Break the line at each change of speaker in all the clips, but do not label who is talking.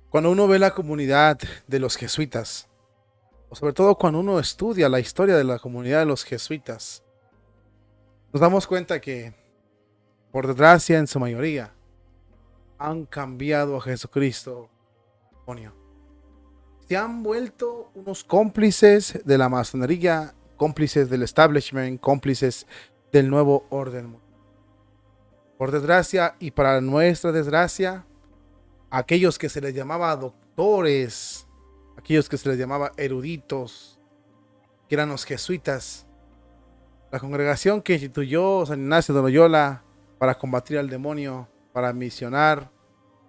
Cuando uno ve la comunidad de los jesuitas, o sobre todo cuando uno estudia la historia de la comunidad de los jesuitas, nos damos cuenta que, por desgracia, en su mayoría, han cambiado a Jesucristo. Demonio. Se han vuelto unos cómplices de la masonería, cómplices del establishment, cómplices del nuevo orden. Por desgracia y para nuestra desgracia, aquellos que se les llamaba doctores, aquellos que se les llamaba eruditos, que eran los jesuitas, la congregación que instituyó San Ignacio de Loyola para combatir al demonio, para misionar,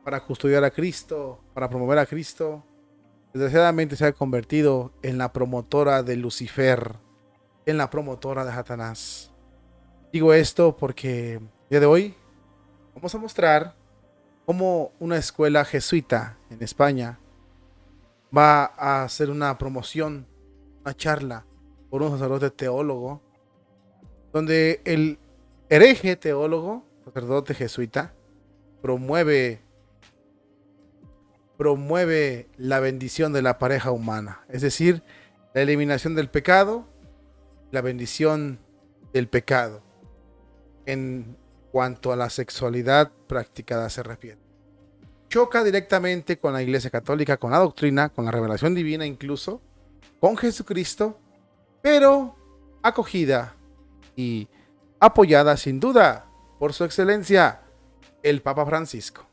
para custodiar a Cristo, para promover a Cristo, desgraciadamente se ha convertido en la promotora de Lucifer, en la promotora de Satanás. Digo esto porque el día de hoy vamos a mostrar cómo una escuela jesuita en España va a hacer una promoción, una charla por un sacerdote teólogo, donde el hereje teólogo, sacerdote jesuita, promueve la bendición de la pareja humana, es decir, la eliminación del pecado, la bendición del pecado en cuanto a la sexualidad practicada se refiere. Choca directamente con la Iglesia Católica, con la doctrina, con la revelación divina incluso, con Jesucristo, pero acogida y apoyada sin duda por su excelencia, el Papa Francisco.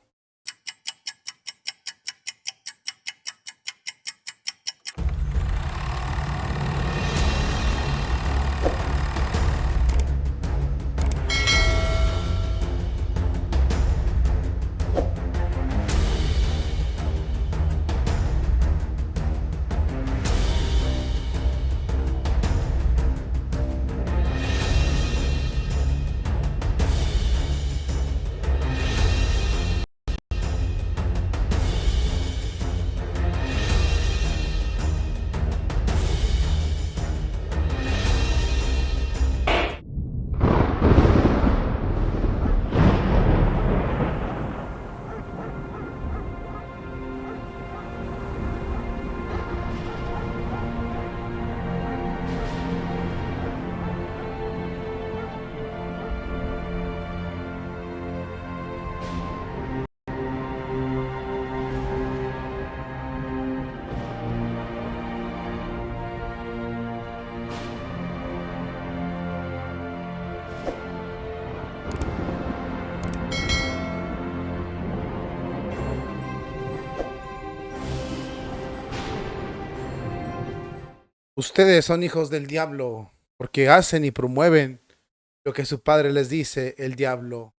Ustedes son hijos del diablo, porque hacen y promueven lo que su padre les dice, el diablo.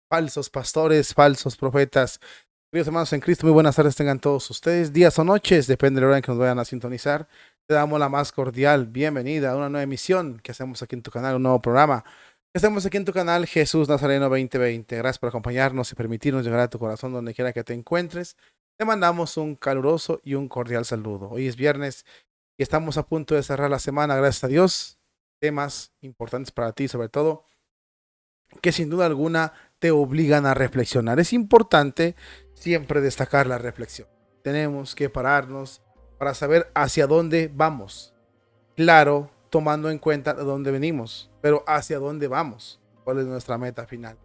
Falsos pastores, falsos profetas. Queridos hermanos en Cristo, muy buenas tardes tengan todos ustedes, días o noches, depende de la hora en que nos vayan a sintonizar. Te damos la más cordial bienvenida a una nueva emisión que hacemos aquí en tu canal, un nuevo programa que hacemos aquí en tu canal Jesús Nazareno 2020. Gracias por acompañarnos y permitirnos llegar a tu corazón donde quiera que te encuentres. Te mandamos un caluroso y un cordial saludo. Hoy es viernes y estamos a punto de cerrar la semana, gracias a Dios. Temas importantes para ti, sobre todo, que sin duda alguna te obligan a reflexionar. Es importante siempre destacar la reflexión. Tenemos que pararnos para saber hacia dónde vamos. Claro, tomando en cuenta de dónde venimos, pero hacia dónde vamos. ¿Cuál es nuestra meta final?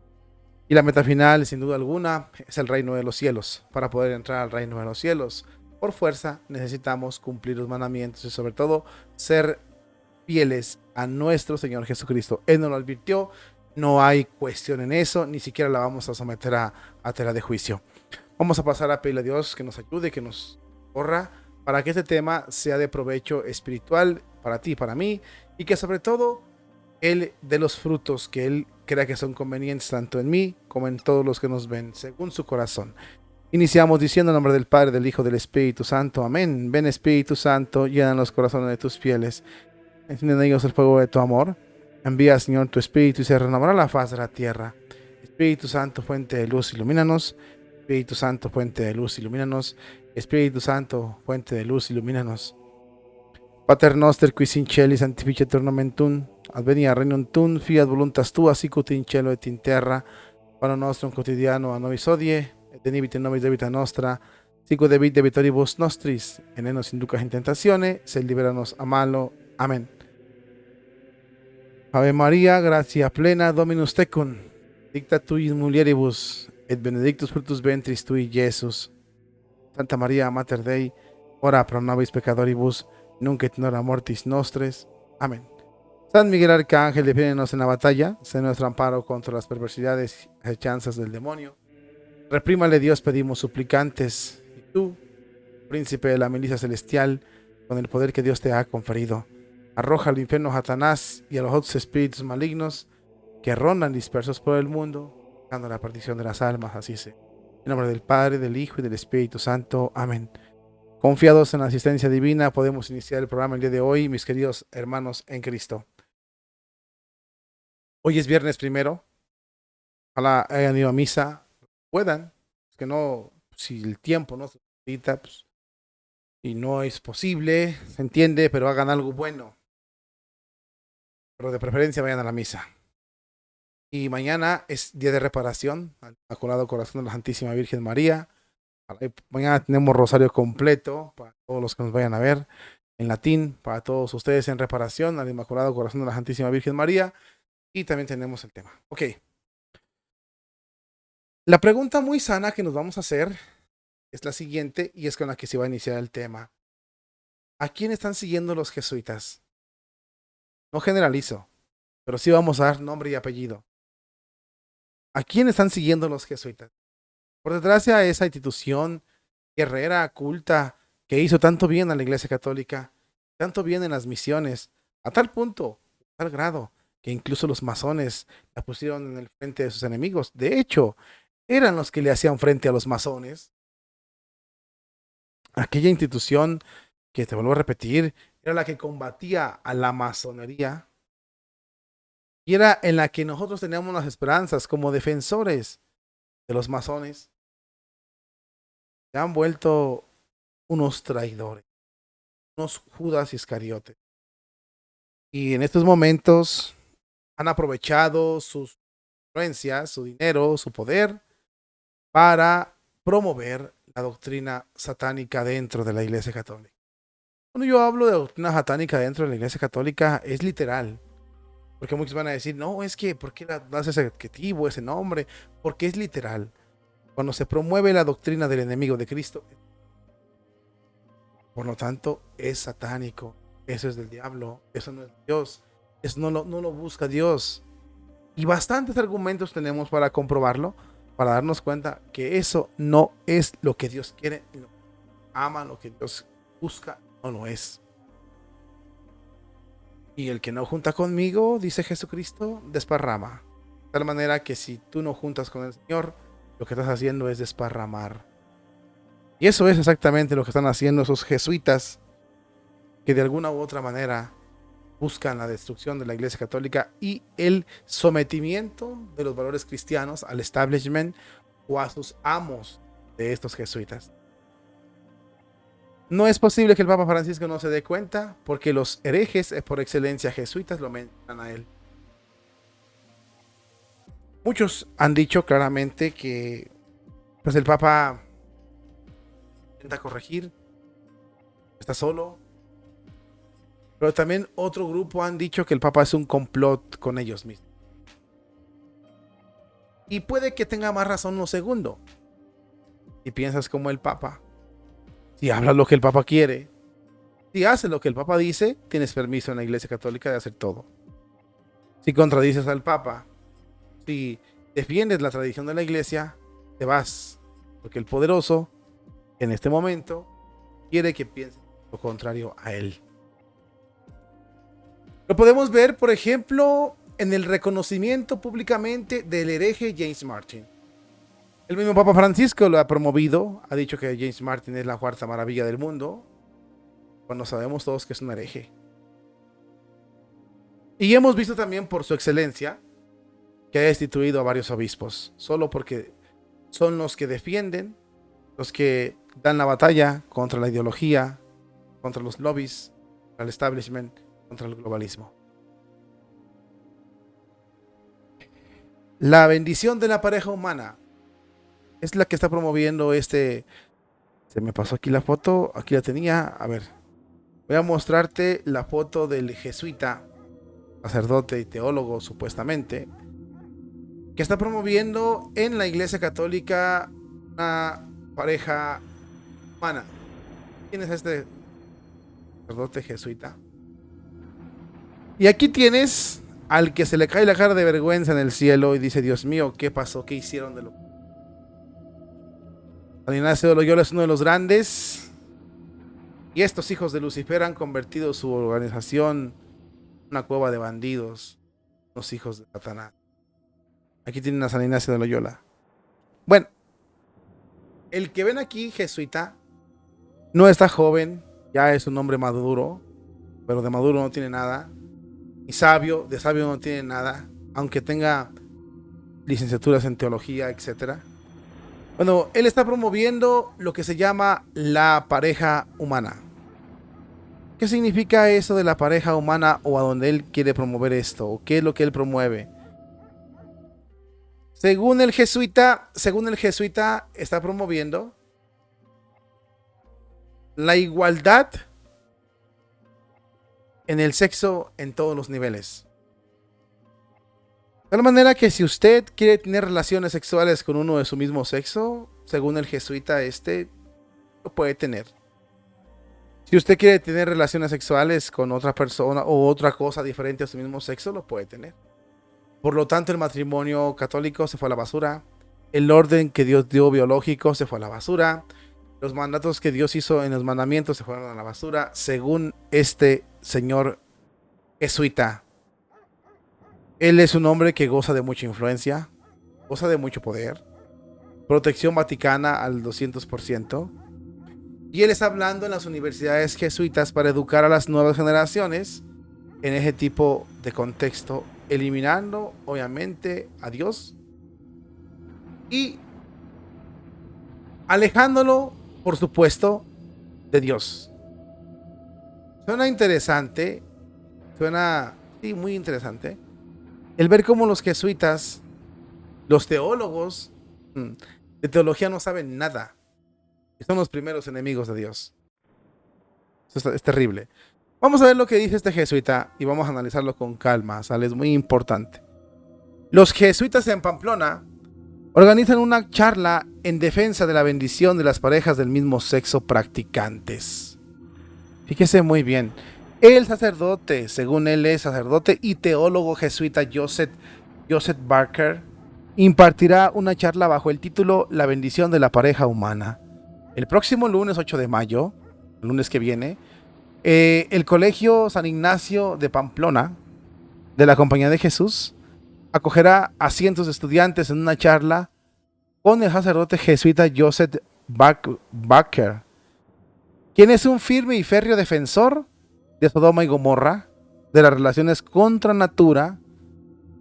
Y la meta final, sin duda alguna, es el reino de los cielos. Para poder entrar al reino de los cielos, por fuerza necesitamos cumplir los mandamientos y sobre todo ser fieles a nuestro Señor Jesucristo. Él nos lo advirtió, no hay cuestión en eso, ni siquiera la vamos a someter a tela de juicio. Vamos a pasar a pedirle a Dios que nos ayude, que nos corra, para que este tema sea de provecho espiritual para ti y para mí, y que sobre todo Él dé los frutos que Él crea que son convenientes tanto en mí como en todos los que nos ven, según su corazón. Iniciamos diciendo en nombre del Padre, del Hijo, del Espíritu Santo. Amén. Ven Espíritu Santo, llena los corazones de tus fieles. Enciende en ellos el fuego de tu amor. Envía, Señor, tu Espíritu y se renovará la faz de la tierra. Espíritu Santo, fuente de luz, ilumínanos. Espíritu Santo, fuente de luz, ilumínanos. Espíritu Santo, fuente de luz, ilumínanos. Pater noster, qui in cieli sanctificetur nomen tuum, advenia regnum tuum, fiat voluntas tua, sicut in cielo et in terra. Panem nostrum quotidiano a nobis hodie, et dimitte nobis debita nostra, sicut de vita vitoribus nostris, et ne nos inducas in tentatione, sed liberanos a malo. Amén. Ave María, gratia plena, Dominus tecum, dicta tui in mulieribus, et benedictus fructus ventris tui, Iesus. Santa María, Mater Dei, ora pro nobis peccatoribus, nunc et in hora mortis nostres. Amén. San Miguel Arcángel, defiéndenos en la batalla, sé nuestro amparo contra las perversidades y hechanzas del demonio. Reprímale Dios, pedimos suplicantes, y tú, príncipe de la milicia celestial, con el poder que Dios te ha conferido, arroja al infierno a Satanás y a los otros espíritus malignos que rondan dispersos por el mundo, buscando la perdición de las almas, así sea. En nombre del Padre, del Hijo y del Espíritu Santo. Amén. Confiados en la asistencia divina, podemos iniciar el programa el día de hoy, mis queridos hermanos en Cristo. Hoy es viernes primero. Ojalá hayan ido a misa. Puedan. Que no, si el tiempo no se necesita, pues, y no es posible, se entiende, pero hagan algo bueno. Pero de preferencia vayan a la misa. Y mañana es día de reparación al Inmaculado Corazón de la Santísima Virgen María. Mañana tenemos rosario completo para todos los que nos vayan a ver en latín, para todos ustedes en reparación al Inmaculado Corazón de la Santísima Virgen María. Y también tenemos el tema. Ok. La pregunta muy sana que nos vamos a hacer es la siguiente y es con la que se va a iniciar el tema. ¿A quién están siguiendo los jesuitas? No generalizo, pero sí vamos a dar nombre y apellido. ¿A quién están siguiendo los jesuitas? Por desgracia, a esa institución guerrera, culta, que hizo tanto bien a la Iglesia Católica, tanto bien en las misiones, a tal punto, a tal grado, que incluso los masones la pusieron en el frente de sus enemigos. De hecho, eran los que le hacían frente a los masones. Aquella institución que, te vuelvo a repetir, era la que combatía a la masonería y era en la que nosotros teníamos las esperanzas como defensores de los masones. Se han vuelto unos traidores, unos Judas Iscariotes. Y en estos momentos han aprovechado sus influencias, su dinero, su poder para promover la doctrina satánica dentro de la Iglesia Católica. Cuando yo hablo de doctrina satánica dentro de la Iglesia Católica, es literal. Porque muchos van a decir, no, es que, ¿por qué das ese adjetivo, ese nombre? Porque es literal. Cuando se promueve la doctrina del enemigo de Cristo, por lo tanto, es satánico. Eso es del diablo. Eso no es Dios. Eso no lo busca Dios. Y bastantes argumentos tenemos para comprobarlo, para darnos cuenta que eso no es lo que Dios quiere, lo que ama, lo que Dios busca, no lo es. Y el que no junta conmigo, dice Jesucristo, desparrama. De tal manera que si tú no juntas con el Señor, lo que estás haciendo es desparramar. Y eso es exactamente lo que están haciendo esos jesuitas que de alguna u otra manera buscan la destrucción de la Iglesia Católica y el sometimiento de los valores cristianos al establishment o a sus amos de estos jesuitas. No es posible que el Papa Francisco no se dé cuenta, porque los herejes por excelencia jesuitas lo mencionan a él. Muchos han dicho claramente que pues el Papa intenta corregir, está solo, pero también otro grupo han dicho que el Papa es un complot con ellos mismos. Y puede que tenga más razón lo segundo. Si piensas como el Papa, si hablas lo que el Papa quiere, si haces lo que el Papa dice, tienes permiso en la Iglesia Católica de hacer todo. Si contradices al Papa, si defiendes la tradición de la Iglesia, te vas. Porque el poderoso, en este momento, quiere que pienses lo contrario a él. Lo podemos ver, por ejemplo, en el reconocimiento públicamente del hereje James Martin. El mismo Papa Francisco lo ha promovido, ha dicho que James Martin es la cuarta maravilla del mundo, cuando sabemos todos que es un hereje. Y hemos visto también por su excelencia que ha destituido a varios obispos, solo porque son los que defienden, los que dan la batalla contra la ideología, contra los lobbies, contra el establishment, contra el globalismo. La bendición de la pareja humana es la que está promoviendo este Se me pasó aquí la foto, aquí la tenía. A ver, voy a mostrarte la foto del jesuita, sacerdote y teólogo supuestamente, que está promoviendo en la Iglesia Católica una pareja humana. ¿Quién es este sacerdote jesuita? Y aquí tienes al que se le cae la cara de vergüenza en el cielo y dice: Dios mío, ¿qué pasó? ¿Qué hicieron de lo? San Ignacio de Loyola es uno de los grandes, y estos hijos de Lucifer han convertido su organización en una cueva de bandidos, los hijos de Satanás. Aquí tienen a San Ignacio de Loyola. Bueno, el que ven aquí, jesuita, no está joven, ya es un hombre maduro, pero de maduro no tiene nada. Y sabio, de sabio no tiene nada, aunque tenga licenciaturas en teología, etcétera. Bueno, él está promoviendo lo que se llama la pareja humana. ¿Qué significa eso de la pareja humana, o a dónde él quiere promover esto? ¿O qué es lo que él promueve? Según el jesuita está promoviendo la igualdad en el sexo en todos los niveles. De tal manera que si usted quiere tener relaciones sexuales con uno de su mismo sexo, según el jesuita lo puede tener. Si usted quiere tener relaciones sexuales con otra persona o otra cosa diferente a su mismo sexo, lo puede tener. Por lo tanto, el matrimonio católico se fue a la basura. El orden que Dios dio biológico se fue a la basura. Los mandatos que Dios hizo en los mandamientos se fueron a la basura, según este señor jesuita. Él es un hombre que goza de mucha influencia, goza de mucho poder, protección vaticana al 200%. Y él está hablando en las universidades jesuitas para educar a las nuevas generaciones en ese tipo de contexto, eliminando obviamente a Dios y alejándolo, por supuesto, de Dios. Suena interesante, sí, muy interesante, el ver cómo los jesuitas, los teólogos de teología no saben nada. Son los primeros enemigos de Dios. Esto es terrible. Vamos a ver lo que dice este jesuita y vamos a analizarlo con calma, ¿sale? Es muy importante. Los jesuitas en Pamplona organizan una charla en defensa de la bendición de las parejas del mismo sexo practicantes. Fíjese muy bien. El sacerdote, según él es sacerdote y teólogo jesuita Joseph Barker, impartirá una charla bajo el título La bendición de la pareja humana. El próximo lunes 8 de mayo, el lunes que viene, el Colegio San Ignacio de Pamplona, de la Compañía de Jesús, acogerá a cientos de estudiantes en una charla con el sacerdote jesuita Joseph Barker, quien es un firme y férreo defensor de Sodoma y Gomorra, de las relaciones contra natura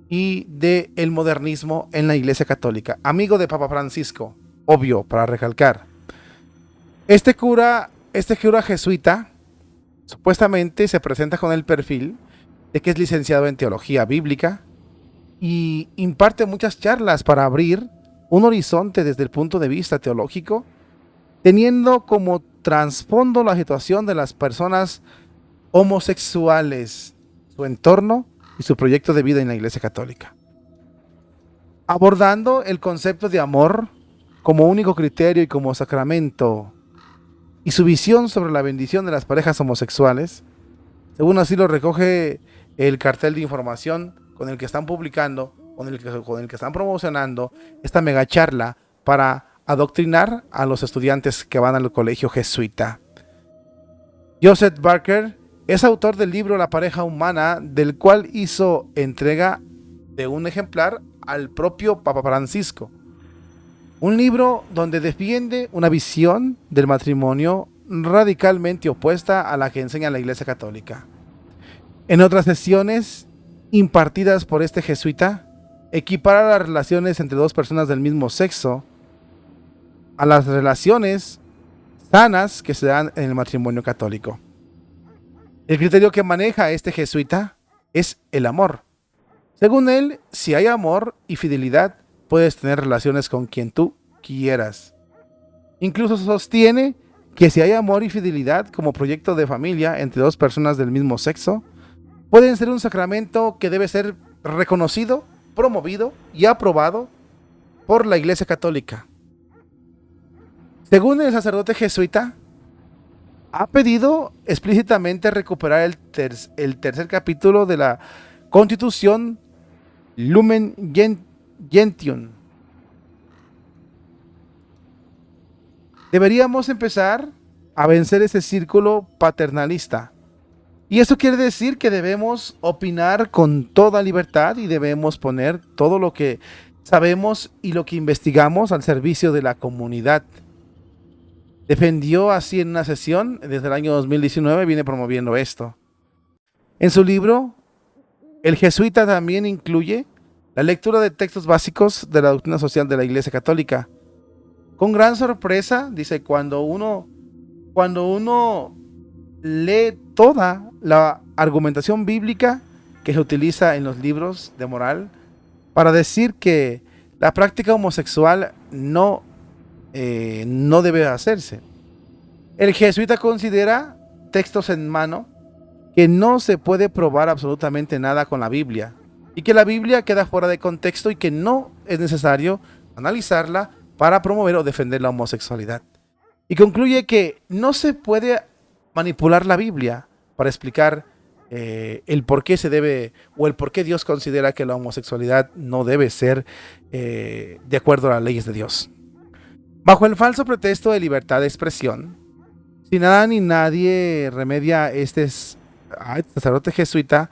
y del modernismo en la Iglesia Católica. Amigo de Papa Francisco, obvio, para recalcar. Este cura jesuita supuestamente se presenta con el perfil de que es licenciado en teología bíblica y imparte muchas charlas para abrir un horizonte desde el punto de vista teológico, teniendo como trasfondo la situación de las personas homosexuales, su entorno y su proyecto de vida en la Iglesia Católica, abordando el concepto de amor como único criterio y como sacramento, y su visión sobre la bendición de las parejas homosexuales, según así lo recoge el cartel de información con el que están publicando, con el que están promocionando esta mega charla para adoctrinar a los estudiantes que van al colegio jesuita. Joseph Barker es autor del libro La pareja humana, del cual hizo entrega de un ejemplar al propio Papa Francisco. Un libro donde defiende una visión del matrimonio radicalmente opuesta a la que enseña la Iglesia Católica. En otras sesiones impartidas por este jesuita, equipara las relaciones entre dos personas del mismo sexo a las relaciones sanas que se dan en el matrimonio católico. El criterio que maneja este jesuita es el amor. Según él, si hay amor y fidelidad, puedes tener relaciones con quien tú quieras. Incluso sostiene que si hay amor y fidelidad como proyecto de familia entre dos personas del mismo sexo, pueden ser un sacramento que debe ser reconocido, promovido y aprobado por la Iglesia Católica. Según el sacerdote jesuita, ha pedido explícitamente recuperar el tercer capítulo de la Constitución Lumen Gentium. Deberíamos empezar a vencer ese círculo paternalista. Y eso quiere decir que debemos opinar con toda libertad y debemos poner todo lo que sabemos y lo que investigamos al servicio de la comunidad. Defendió así en una sesión, desde el año 2019 viene promoviendo esto. En su libro, el jesuita también incluye la lectura de textos básicos de la doctrina social de la Iglesia Católica. Con gran sorpresa, dice, cuando uno lee toda la argumentación bíblica que se utiliza en los libros de moral para decir que la práctica homosexual no debe hacerse. El jesuita considera textos en mano que no se puede probar absolutamente nada con la Biblia y que la Biblia queda fuera de contexto y que no es necesario analizarla para promover o defender la homosexualidad. Y concluye que no se puede manipular la Biblia para explicar el por qué se debe o el por qué Dios considera que la homosexualidad no debe ser de acuerdo a las leyes de Dios. Bajo el falso pretexto de libertad de expresión, si nada ni nadie remedia este sacerdote jesuita,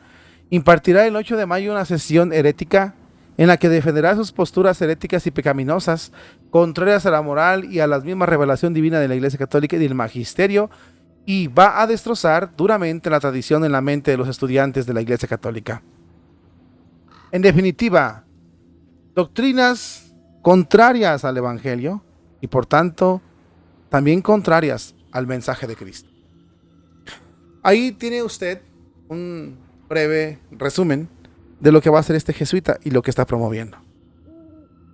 impartirá el 8 de mayo una sesión herética en la que defenderá sus posturas heréticas y pecaminosas, contrarias a la moral y a la misma revelación divina de la Iglesia Católica y del magisterio, y va a destrozar duramente la tradición en la mente de los estudiantes de la Iglesia Católica. En definitiva, doctrinas contrarias al Evangelio y por tanto también contrarias al mensaje de Cristo. Ahí tiene usted un breve resumen de lo que va a hacer este jesuita y lo que está promoviendo.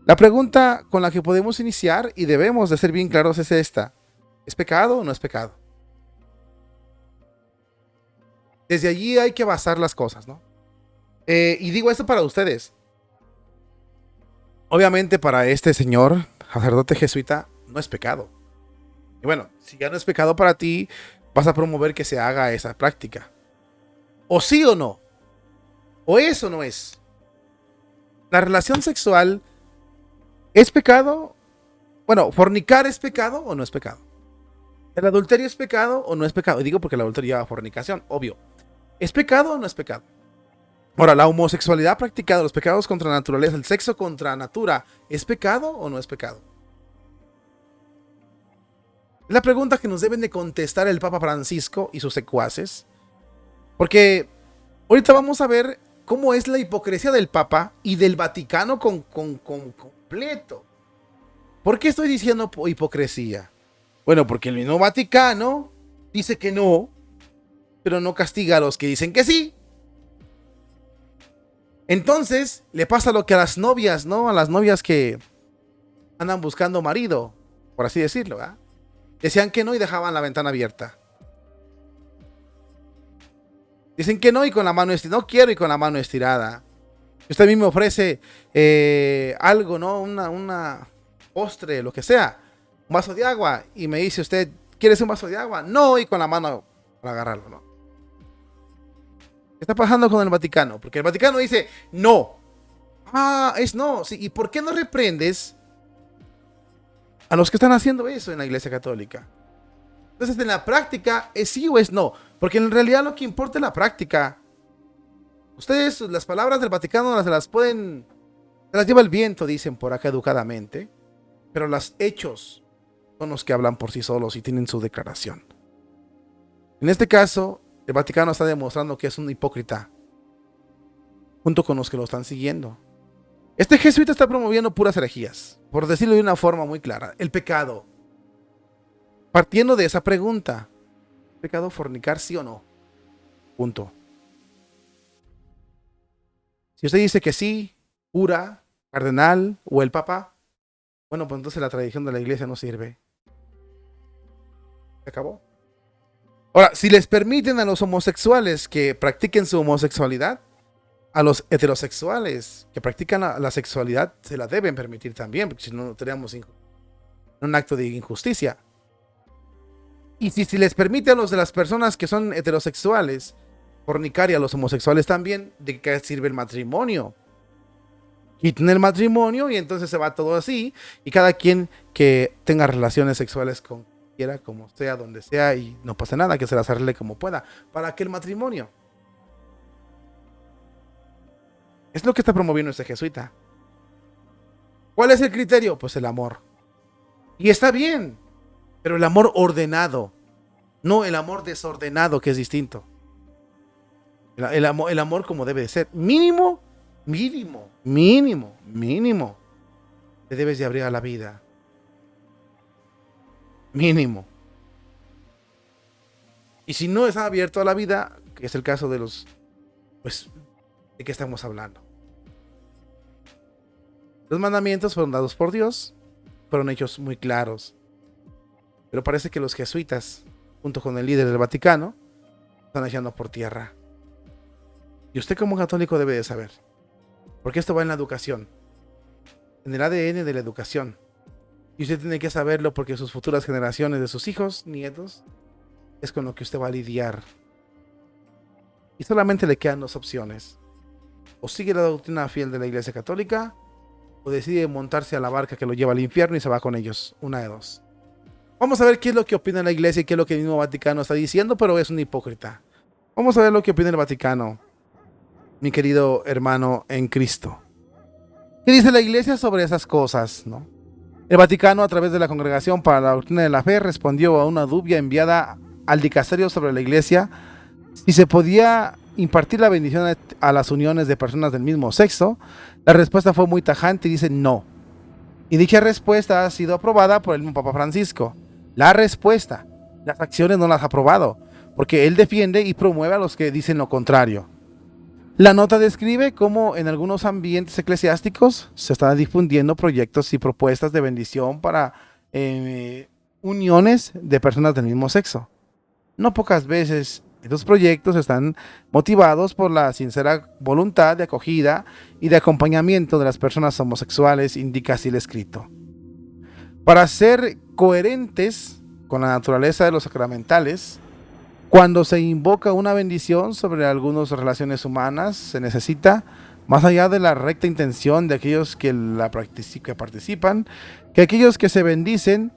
La pregunta con la que podemos iniciar y debemos de ser bien claros es esta: ¿es pecado o no es pecado? Desde allí hay que basar las cosas, ¿no? Y digo esto para ustedes. Obviamente para este señor, sacerdote jesuita, no es pecado. Y bueno, si ya no es pecado para ti, vas a promover que se haga esa práctica. O sí o no. O eso no es. La relación sexual es pecado. Bueno, fornicar es pecado o no es pecado. ¿El adulterio es pecado o no es pecado? Y digo porque el adulterio lleva fornicación, obvio. ¿Es pecado o no es pecado? Ahora, la homosexualidad practicada, los pecados contra la naturaleza, el sexo contra natura, ¿es pecado o no es pecado? Es la pregunta que nos deben de contestar el Papa Francisco y sus secuaces. Porque ahorita vamos a ver cómo es la hipocresía del Papa y del Vaticano completo. ¿Por qué estoy diciendo hipocresía? Bueno, porque el mismo Vaticano dice que no, pero no castiga a los que dicen que sí. Entonces, le pasa lo que a las novias, ¿no? A las novias que andan buscando marido, por así decirlo, ¿verdad? Decían que no y dejaban la ventana abierta. Dicen que no y con la mano estirada. No quiero y con la mano estirada. Usted a mí me ofrece algo, ¿no? Una postre, lo que sea. Un vaso de agua. Y me dice usted, ¿quieres un vaso de agua? No, y con la mano para agarrarlo, ¿no? ¿Qué está pasando con el Vaticano? Porque el Vaticano dice, no. Ah, es no. Sí. ¿Y por qué no reprendes a los que están haciendo eso en la Iglesia Católica? Entonces, en la práctica, ¿es sí o es no? Porque en realidad lo que importa es la práctica. Ustedes, las palabras del Vaticano se las lleva el viento, dicen por acá educadamente, pero los hechos son los que hablan por sí solos y tienen su declaración. En este caso, el Vaticano está demostrando que es un hipócrita, junto con los que lo están siguiendo. Este jesuita está promoviendo puras herejías, por decirlo de una forma muy clara. El pecado. Partiendo de esa pregunta, ¿pecado fornicar sí o no? Punto. Si usted dice que sí, cura, cardenal o el papa, bueno, pues entonces la tradición de la iglesia no sirve. Se acabó. Ahora, si les permiten a los homosexuales que practiquen su homosexualidad, a los heterosexuales que practican la sexualidad se la deben permitir también, porque si no, no tendríamos un acto de injusticia. Y si les permite a los de las personas que son heterosexuales fornicar y a los homosexuales también, ¿de qué sirve el matrimonio? Quiten el matrimonio y entonces se va todo así y cada quien que tenga relaciones sexuales con quien quiera, como sea, donde sea y no pasa nada, que se las arregle como pueda. ¿Para qué el matrimonio? Es lo que está promoviendo este jesuita. ¿Cuál es el criterio? Pues el amor. Y está bien, pero el amor ordenado, no el amor desordenado, que es distinto. El amor como debe de ser. Mínimo, mínimo, mínimo, mínimo. Te debes de abrir a la vida. Mínimo. Y si no está abierto a la vida, que es el caso de los, pues, ¿de qué estamos hablando? Los mandamientos fueron dados por Dios, fueron hechos muy claros. Pero parece que los jesuitas, junto con el líder del Vaticano, están echando por tierra. Y usted como católico debe de saber. Porque esto va en la educación. En el ADN de la educación. Y usted tiene que saberlo porque sus futuras generaciones de sus hijos, nietos, es con lo que usted va a lidiar. Y solamente le quedan dos opciones. O sigue la doctrina fiel de la Iglesia Católica, o decide montarse a la barca que lo lleva al infierno y se va con ellos. Una de dos. Vamos a ver qué es lo que opina la Iglesia y qué es lo que el mismo Vaticano está diciendo, pero es un hipócrita. Vamos a ver lo que opina el Vaticano, mi querido hermano en Cristo. ¿Qué dice la Iglesia sobre esas cosas, no? El Vaticano, a través de la Congregación para la Doctrina de la Fe, respondió a una dubia enviada al dicasterio sobre la Iglesia si se podía impartir la bendición a las uniones de personas del mismo sexo. La respuesta fue muy tajante y dice no. Y dicha respuesta ha sido aprobada por el mismo Papa Francisco. La respuesta, las acciones no las ha aprobado, porque él defiende y promueve a los que dicen lo contrario. La nota describe cómo en algunos ambientes eclesiásticos se están difundiendo proyectos y propuestas de bendición para uniones de personas del mismo sexo. No pocas veces estos proyectos están motivados por la sincera voluntad de acogida y de acompañamiento de las personas homosexuales, indica así el escrito. Para ser coherentes con la naturaleza de los sacramentales, cuando se invoca una bendición sobre algunas relaciones humanas, se necesita, más allá de la recta intención de aquellos que participan, que aquellos que se bendicen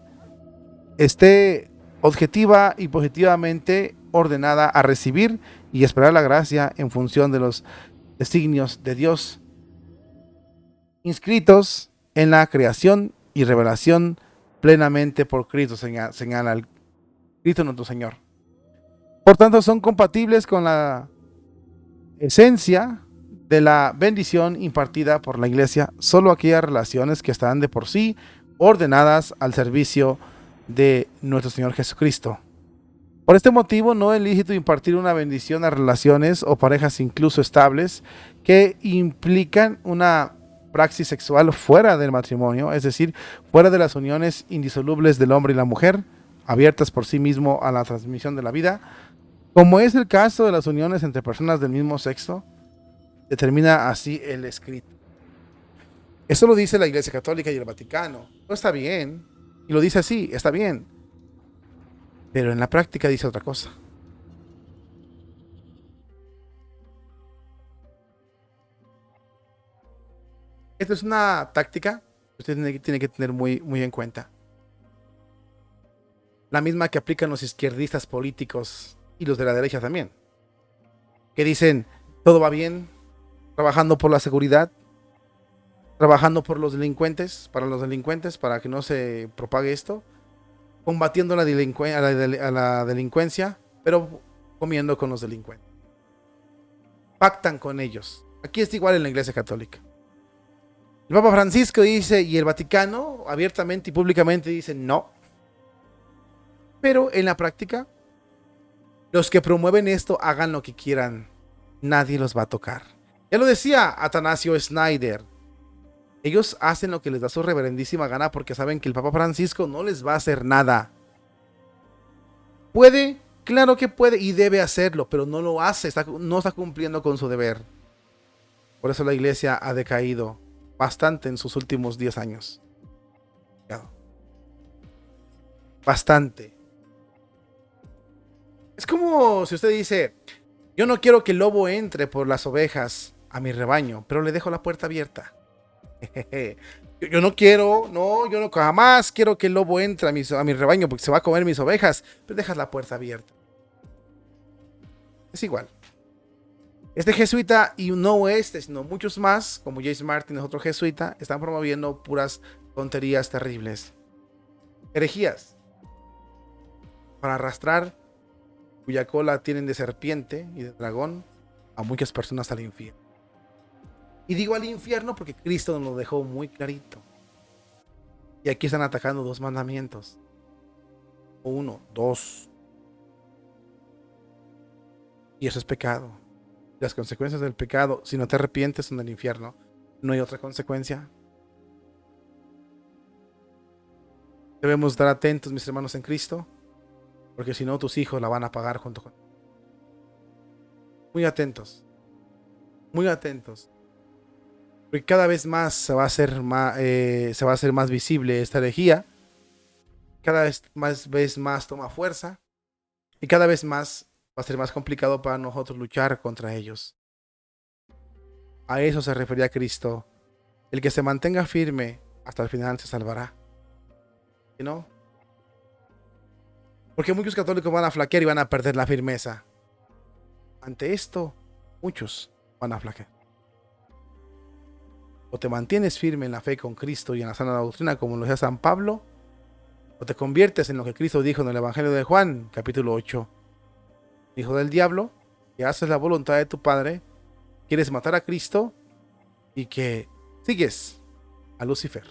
esté objetiva y positivamente ordenada a recibir y esperar la gracia en función de los designios de Dios inscritos en la creación y revelación plenamente por Cristo, señala el Cristo nuestro Señor. Por tanto, son compatibles con la esencia de la bendición impartida por la Iglesia solo aquellas relaciones que están de por sí ordenadas al servicio de nuestro Señor Jesucristo. Por este motivo, no es lícito impartir una bendición a relaciones o parejas incluso estables que implican una praxis sexual fuera del matrimonio, es decir, fuera de las uniones indisolubles del hombre y la mujer, abiertas por sí mismo a la transmisión de la vida, como es el caso de las uniones entre personas del mismo sexo, determina así el escrito. Eso lo dice la Iglesia Católica y el Vaticano. No está bien. Y lo dice así, está bien. Pero en la práctica dice otra cosa. Esto es una táctica que usted tiene que tener muy, muy en cuenta. La misma que aplican los izquierdistas políticos y los de la derecha también. Que dicen, todo va bien, trabajando por la seguridad, trabajando por los delincuentes, para que no se propague esto, combatiendo a la delincuencia, pero comiendo con los delincuentes. Pactan con ellos. Aquí es igual en la Iglesia Católica. El Papa Francisco dice, y el Vaticano abiertamente y públicamente dicen no. Pero en la práctica, los que promueven esto hagan lo que quieran. Nadie los va a tocar. Ya lo decía Atanasio Schneider. Ellos hacen lo que les da su reverendísima gana porque saben que el Papa Francisco no les va a hacer nada. ¿Puede? Claro que puede y debe hacerlo, pero no lo hace, no está cumpliendo con su deber. Por eso la iglesia ha decaído bastante en sus últimos 10 años. Bastante. Es como si usted dice, yo no quiero que el lobo entre por las ovejas a mi rebaño, pero le dejo la puerta abierta. Yo no quiero, no, yo no jamás quiero que el lobo entre a mi rebaño porque se va a comer mis ovejas, pero dejas la puerta abierta. Es igual. Este jesuita, y no este, sino muchos más, como James Martin es otro jesuita, están promoviendo puras tonterías terribles. Herejías. Para arrastrar, cuya cola tienen de serpiente y de dragón, a muchas personas al infierno. Y digo al infierno porque Cristo nos lo dejó muy clarito. Y aquí están atacando 2 mandamientos. O 1, 2. Y eso es pecado. Las consecuencias del pecado, si no te arrepientes, son del infierno. No hay otra consecuencia. Debemos estar atentos, mis hermanos en Cristo, porque si no, tus hijos la van a pagar junto con... Muy atentos. Muy atentos. Porque cada vez más se va a hacer más visible esta herejía. Cada vez más toma fuerza. Y cada vez más va a ser más complicado para nosotros luchar contra ellos. A eso se refería Cristo. El que se mantenga firme hasta el final se salvará. ¿Sí, no? Porque muchos católicos van a flaquear y van a perder la firmeza. Ante esto, muchos van a flaquear. O te mantienes firme en la fe con Cristo y en la sana doctrina, como lo decía San Pablo, o te conviertes en lo que Cristo dijo en el Evangelio de Juan, capítulo 8. Hijo del diablo, que haces la voluntad de tu Padre, quieres matar a Cristo y que sigues a Lucifer.